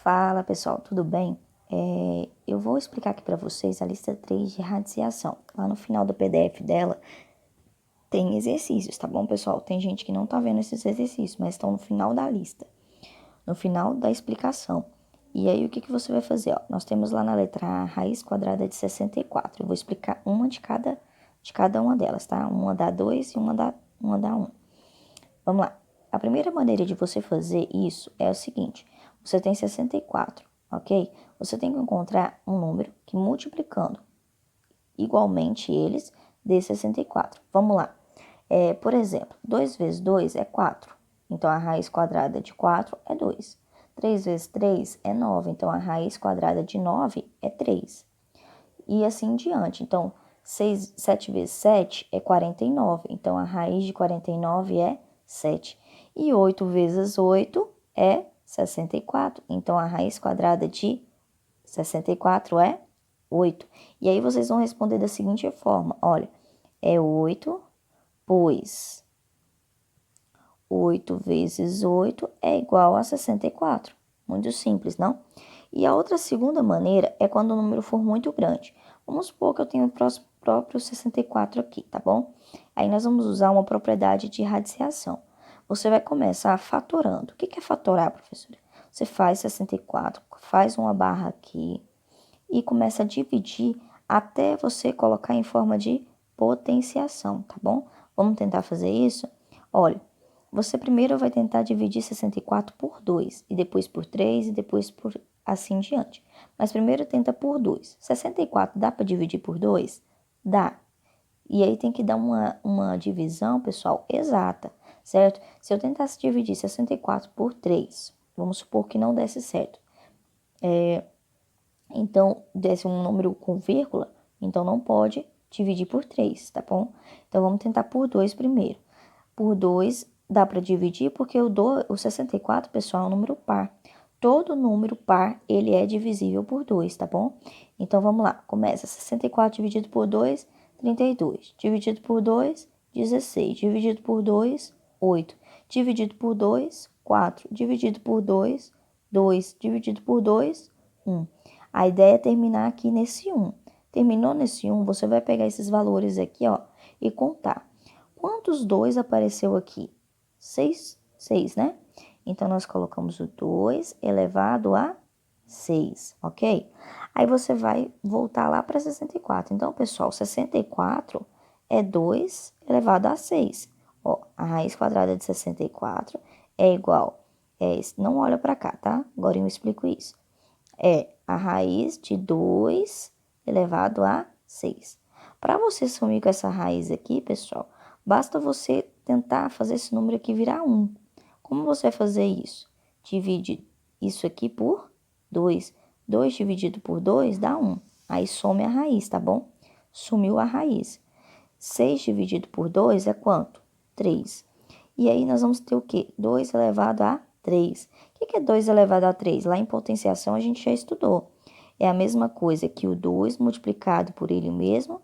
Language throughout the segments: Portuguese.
Fala pessoal, tudo bem? Eu vou explicar aqui para vocês a lista 3 de radiação. Lá no final do PDF dela tem exercícios, tá bom pessoal? Tem gente que não tá vendo esses exercícios, mas estão no final da lista, no final da explicação. E aí o que você vai fazer? Ó, nós temos lá na letra A, raiz quadrada de 64. Eu vou explicar uma de cada uma delas, tá? Uma dá 2 e uma dá 1. Vamos lá. A primeira maneira de você fazer isso é o seguinte: você tem 64, ok? Você tem que encontrar um número que, multiplicando igualmente eles, dê 64. Vamos lá. Por exemplo, 2 vezes 2 é 4. Então, a raiz quadrada de 4 é 2. 3 vezes 3 é 9. Então, a raiz quadrada de 9 é 3. E assim em diante. Então, 7 vezes 7 é 49. Então, a raiz de 49 é 7. E 8 vezes 8 é 64. Então, a raiz quadrada de 64 é 8. E aí, vocês vão responder da seguinte forma. Olha, é 8, pois 8 vezes 8 é igual a 64. Muito simples, não? E a outra segunda maneira é quando o número for muito grande. Vamos supor que eu tenho o próprio 64 aqui, tá bom? Aí nós vamos usar uma propriedade de radiciação. Você vai começar fatorando. O que é fatorar, professora? Você faz 64, faz uma barra aqui e começa a dividir até você colocar em forma de potenciação, tá bom? Vamos tentar fazer isso? Olha, você primeiro vai tentar dividir 64 por 2, e depois por 3, e depois por assim em diante. Mas primeiro tenta por 2. 64 dá para dividir por 2? Dá. E aí tem que dar uma divisão, pessoal, exata, certo? Se eu tentasse dividir 64 por 3, vamos supor que não desse certo. Então, desse um número com vírgula, então não pode dividir por 3, tá bom? Então, vamos tentar por 2 primeiro. Por 2 dá para dividir porque o 64, pessoal, é um número par. Todo número par, ele é divisível por 2, tá bom? Então, vamos lá. Começa 64 dividido por 2, 32. Dividido por 2, 16. Dividido por 2, 8. Dividido por 2, 4. Dividido por 2, 2. Dividido por 2, 1. A ideia é terminar aqui nesse 1. Terminou nesse 1, você vai pegar esses valores aqui, ó, e contar. Quantos 2 apareceu aqui? 6, né? Então, nós colocamos o 2 elevado a 6, ok? Aí, você vai voltar lá para 64. Então, pessoal, 64 é 2 elevado a 6. Ó, a raiz quadrada de 64 é igual. Não olha para cá, tá? Agora eu explico isso. É a raiz de 2 elevado a 6. Para você sumir com essa raiz aqui, pessoal, basta você tentar fazer esse número aqui virar 1. Como você vai fazer isso? Divide isso aqui por 2. 2 dividido por 2 dá 1. Aí some a raiz, tá bom? Sumiu a raiz. 6 dividido por 2 é quanto? 3. E aí nós vamos ter o quê? 2 elevado a 3. O que é 2 elevado a 3? Lá em potenciação a gente já estudou. É a mesma coisa que o 2 multiplicado por ele mesmo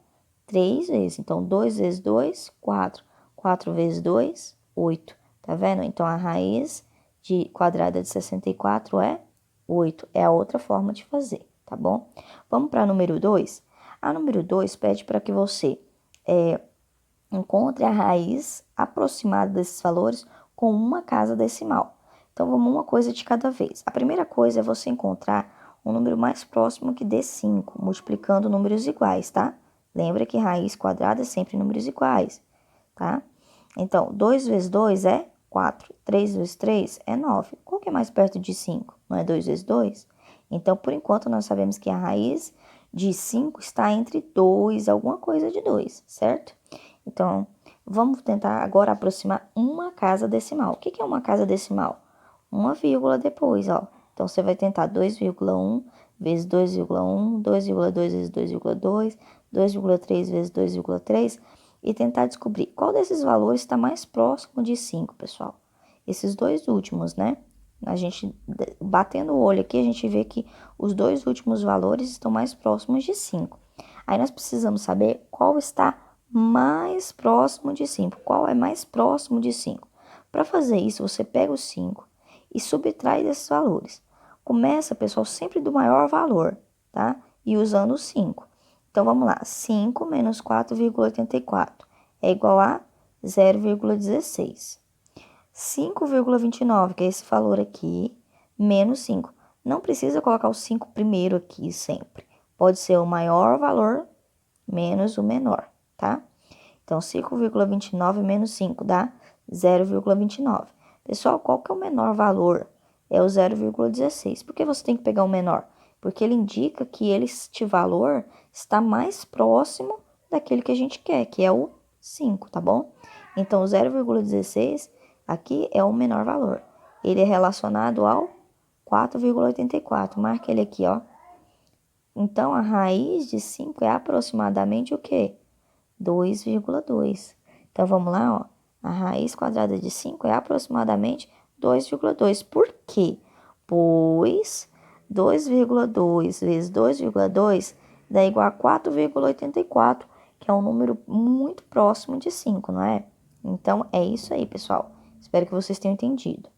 3 vezes. Então, 2 vezes 2, 4. 4 vezes 2, 8. Tá vendo? Então, a raiz quadrada de 64 é 8. É a outra forma de fazer, tá bom? Vamos para número 2? A número 2 pede para que você encontre a raiz aproximada desses valores com uma casa decimal. Então, vamos uma coisa de cada vez. A primeira coisa é você encontrar um número mais próximo que dê 5, multiplicando números iguais, tá? Lembra que raiz quadrada é sempre números iguais, tá? Então, 2 vezes 2 é 4. 3 vezes 3 é 9. Qual que é mais perto de 5? Não é 2 vezes 2? Então, por enquanto, nós sabemos que a raiz de 5 está entre 2, alguma coisa de 2, certo? Então, vamos tentar agora aproximar uma casa decimal. O que é uma casa decimal? Uma vírgula depois, ó. Então, você vai tentar 2,1 vezes 2,1, 2,2 vezes 2,2, 2,3 vezes 2,3 e tentar descobrir qual desses valores está mais próximo de 5, pessoal. Esses dois últimos, né? A gente, batendo o olho aqui, a gente vê que os dois últimos valores estão mais próximos de 5. Aí, nós precisamos saber qual está mais próximo de 5. Qual é mais próximo de 5? Para fazer isso, você pega o 5 e subtrai desses valores. Começa, pessoal, sempre do maior valor, tá? E usando o 5. Então, vamos lá. 5 menos 4,84 é igual a 0,16. 5,29, que é esse valor aqui, menos 5. Não precisa colocar o 5 primeiro aqui sempre. Pode ser o maior valor menos o menor, tá? Então, 5,29 menos 5 dá 0,29. Pessoal, qual que é o menor valor? É o 0,16. Por que você tem que pegar o menor? Porque ele indica que este valor está mais próximo daquele que a gente quer, que é o 5, tá bom? Então, o 0,16 aqui é o menor valor. Ele é relacionado ao 4,84. Marca ele aqui, ó. Então, a raiz de 5 é aproximadamente o quê? 2,2. Então, vamos lá, ó. A raiz quadrada de 5 é aproximadamente 2,2. Por quê? Pois 2,2 vezes 2,2 dá igual a 4,84, que é um número muito próximo de 5, não é? Então, é isso aí, pessoal. Espero que vocês tenham entendido.